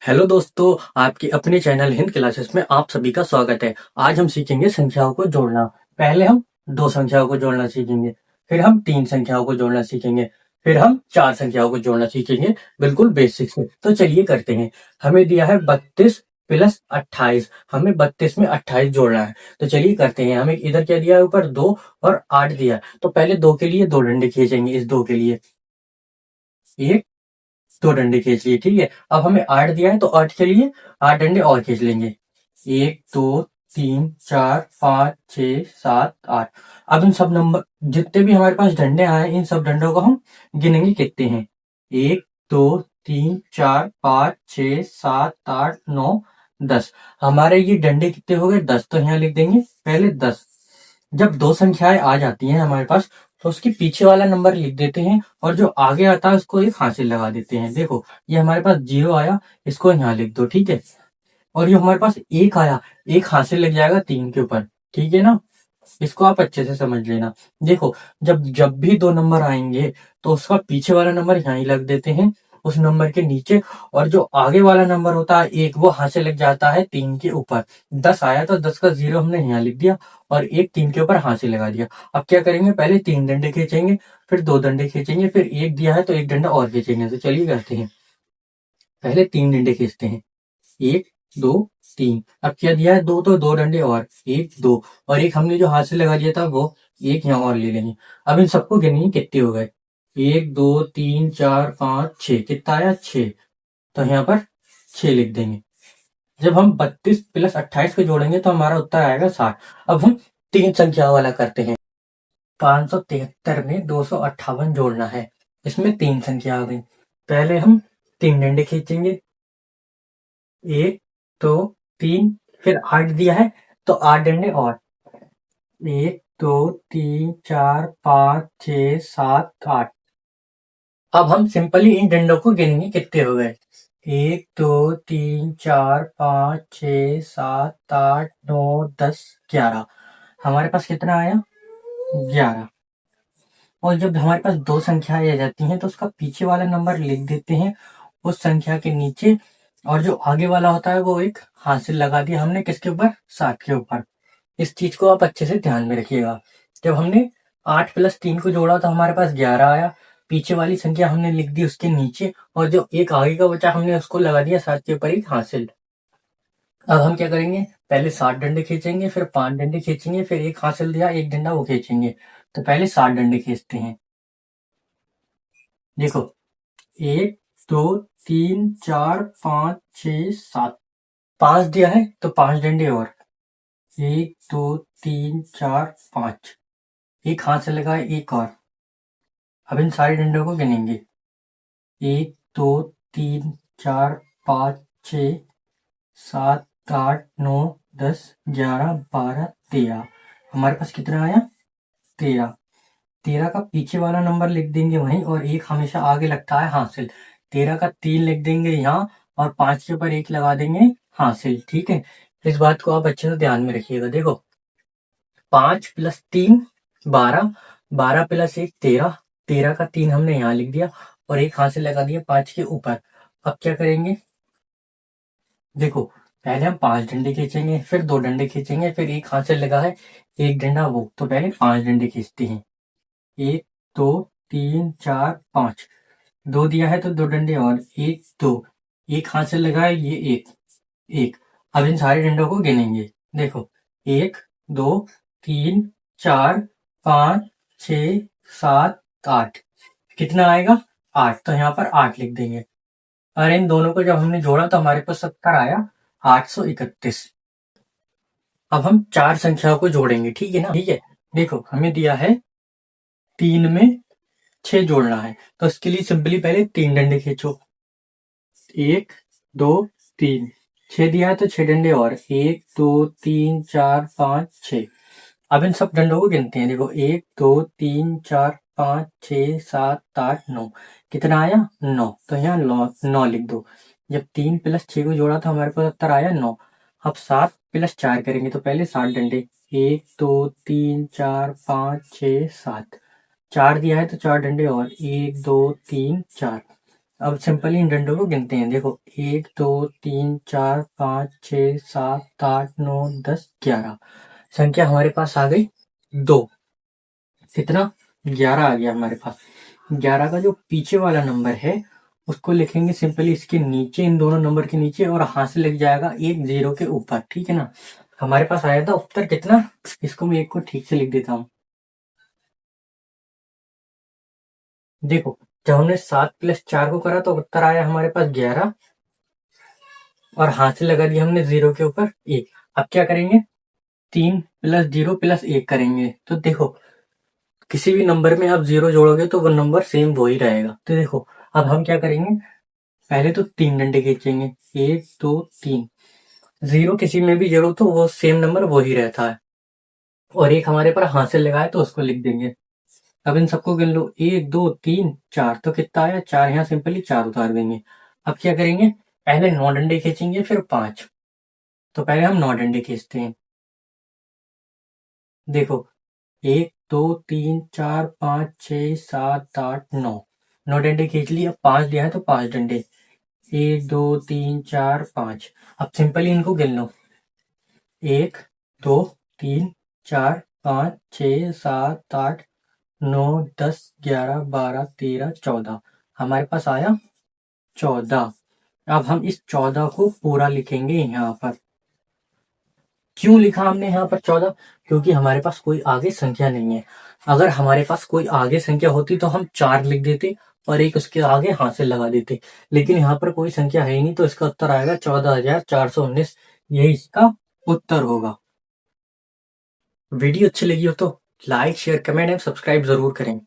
Hello दोस्तों, आपके अपने चैनल हिंद क्लासेस में आप सभी का स्वागत है। आज हम सीखेंगे संख्याओं को जोड़ना। पहले हम दो संख्याओं को जोड़ना सीखेंगे, फिर हम तीन संख्याओं को जोड़ना सीखेंगे, फिर हम चार संख्याओं को जोड़ना सीखेंगे, बिल्कुल बेसिक से। तो चलिए करते हैं। हमें दिया है 32 प्लस 28। हमें 32 में 28 जोड़ना है। तो चलिए करते हैं। हमें इधर क्या दिया है, ऊपर 2 और 8 दिया है। तो पहले 2 के लिए 2 डंडे खींचेंगे। इस 2 के लिए एक, 2 डंडे खींच लिए, ठीक है। अब हमें 8 दिया है तो 8 के लिए 8 डंडे और खींच लेंगे। 1 2 3 4 5 6 7 8। अब इन सब नंबर जितने भी हमारे पास डंडे आए, इन सब डंडों को हम गिनेंगे कितने हैं। 1 2 3 4 5 6 7 8 9 10। हमारे ये डंडे कितने हो गए? 10। तो यहाँ लिख देंगे पहले 10। जब दो संख्याएं आ जाती हैं हमारे पास, तो उसके पीछे वाला नंबर लिख देते हैं और जो आगे आता है उसको एक हासिल लगा देते हैं। देखो, ये हमारे पास 0 आया, इसको यहाँ लिख दो, ठीक है। और ये हमारे पास 1 आया, एक हासिल लग जाएगा 3 के ऊपर, ठीक है ना। इसको आप अच्छे से समझ लेना। देखो, जब जब भी दो नंबर आएंगे तो उसका पीछे वाला नंबर यहाँ ही लग देते हैं, उस नंबर के नीचे। और जो आगे वाला नंबर होता है एक, वो हाथ से लग जाता है 3 के ऊपर। 10 आया तो 10 का 0 हमने यहाँ लिख दिया और एक 3 के ऊपर हाथ से लगा दिया। अब क्या करेंगे, पहले 3 डंडे खींचेंगे, फिर 2 डंडे खींचेंगे, फिर एक दिया है तो एक डंडा और खींचेंगे। तो चलिए करते हैं। पहले 3 डंडे खींचते हैं। 1 2 3। अब क्या दिया है, 2, तो 2 डंडे और 1 2, और एक हमने जो हाथ से लगा दिया था वो एक यहाँ और ले लेंगे। अब इन सबको गिनेंगे कितने हो गए। 1 2 3 4 5 6। कितना आया? 6। तो यहाँ पर 6 लिख देंगे। जब हम 32 प्लस 28 को जोड़ेंगे तो हमारा उत्तर आएगा 60। अब हम तीन संख्या वाला करते हैं। 573 में 258 जोड़ना है। इसमें तीन संख्या आ गई। पहले हम 3 डंडे खींचेंगे। 1 2 3, फिर 8 दिया है तो 8 डंडे और। 1 2 3 4 5 6 7 8। अब हम सिंपली इन डंडों को गिनेंगे कितने हो गए। 1 2 3 4 5 6 7 8 9 10 11। हमारे पास कितना आया? 11। और जब हमारे पास दो संख्याएं आ जाती हैं तो उसका पीछे वाला नंबर लिख देते हैं उस संख्या के नीचे, और जो आगे वाला होता है वो एक हासिल लगा दिया हमने किसके ऊपर? 7 के ऊपर। इस चीज को आप अच्छे से ध्यान में रखिएगा। जब हमने 8 प्लस 3 को जोड़ा तो हमारे पास 11 आया। पीछे वाली संख्या हमने लिख दी उसके नीचे, और जो एक आगे का बचा हमने उसको लगा दिया 7 के ऊपर एक हासिल। अब हम क्या करेंगे, पहले 7 डंडे खींचेंगे, फिर 5 डंडे खींचेंगे, फिर एक हासिल दिया एक डंडा वो खींचेंगे। तो पहले 7 डंडे खींचते हैं। देखो, 1 2 3 4 5 6 7। 5 दिया है तो 5 डंडे और। 1 2 3 4 5। एक हाथ से लगाए एक और। अब इन सारे डंडों को गिनेंगे। 1 2 3 4 5 6 7 8 9 10 11 12 13। हमारे पास कितना आया? 13। 13 का पीछे वाला नंबर लिख देंगे वहीं, और एक हमेशा आगे लगता है हासिल। 13 का 3 लिख देंगे यहाँ, और 5 के ऊपर एक लगा देंगे हासिल, ठीक है। इस बात को आप अच्छे से ध्यान में रखिएगा। देखो, 5 प्लस 3 12, 12 प्लस 1 13। 13 का 3 हमने यहाँ लिख दिया और एक हासिल लगा दिया 5 के ऊपर। अब क्या करेंगे, देखो, पहले हम 5 डंडे खींचेंगे, फिर 2 डंडे खींचेंगे, फिर एक हासिल लगा है एक डंडा वो। तो पहले 5 डंडे खींचते हैं। 1 2 3 4 5। 2 दिया है तो 2 डंडे और। 1 2, एक हाथ से लगा है ये एक एक। अब इन सारे डंडों को गिनेंगे। देखो, 1 2 3 4 5 6 7 8। कितना आएगा? 8। तो यहाँ पर 8 लिख देंगे। और इन दोनों को जब हमने जोड़ा तो हमारे पास 70 आया, 831। अब हम चार संख्याओं को जोड़ेंगे, ठीक है ना। ठीक है, देखो, हमें दिया है 3 में 6 जोड़ना है। तो इसके लिए सिंपली पहले 3 डंडे खींचो। 1 2 3। 6 दिया है तो 6 डंडे और। 1 2 3 4 5 6। अब इन सब डंडों को गिनते हैं। देखो, 1 2 3 4 5 6 7 8 9। कितना आया? 9। तो यहाँ 9 लिख दो। जब 3 प्लस 6 को जोड़ा तो हमारे पास उत्तर आया 9। अब 7 प्लस 4 करेंगे तो पहले 7 डंडे। 1 2 3 4 5 6 7। 4 दिया है तो 4 डंडे और। 1 2 3 4। अब सिंपली इन डंडों को गिनते हैं। देखो 1 2 3 4 5 6 7 8 9 10 11 संख्या हमारे पास आ गई 2। कितना? 11 आ गया हमारे पास। 11 का जो पीछे वाला नंबर है उसको लिखेंगे सिंपली इसके नीचे, इन दोनों नंबर के नीचे, और हाथ से लग जाएगा एक जीरो के ऊपर। ठीक है ना? हमारे पास आया था उत्तर कितना? इसको मैं एक को ठीक से लिख देता हूँ। देखो जब हमने 7 + 4 को करा तो उत्तर आया हमारे पास 11, और हाथ से लगा दिया हमने जीरो के ऊपर 1। अब क्या करेंगे? 3 + 0 + 1 करेंगे। तो देखो किसी भी नंबर में आप जीरो जोड़ोगे तो वो नंबर सेम वो ही रहेगा। तो देखो अब हम क्या करेंगे, पहले तो 3 डंडे खींचेंगे, 1 2 3। जीरो किसी में भी जोड़ो तो वो सेम नंबर वो ही रहता है, और एक हमारे पर हाथ से लगाए तो उसको लिख देंगे। अब इन सबको गिन लो, 1 2 3 4। तो कितना आया? 4। यहाँ सिंपली 4 उतार देंगे। अब क्या करेंगे, पहले 9 डंडे खींचेंगे फिर 5। तो पहले हम 9 डंडे खींचते हैं। देखो 1 2 3 4 5 6 7 8 9। 9 डंडे खींच लिए। अब 5 दिया है तो 5 डंडे, 1 2 3 4 5। अब सिंपली इनको गिन लो, 1 2 3 4 5 6 7 8 9 10 11 12 13 14। हमारे पास आया 14। अब हम इस 14 को पूरा लिखेंगे यहाँ पर। क्यों लिखा हमने यहाँ पर 14? क्योंकि हमारे पास कोई आगे संख्या नहीं है। अगर हमारे पास कोई आगे संख्या होती तो हम 4 लिख देते और एक उसके आगे हाथ से लगा देते, लेकिन यहाँ पर कोई संख्या है ही नहीं, तो इसका उत्तर आएगा 14,419। यही इसका उत्तर होगा। वीडियो अच्छी लगी हो तो like share comment and subscribe जरूर करें।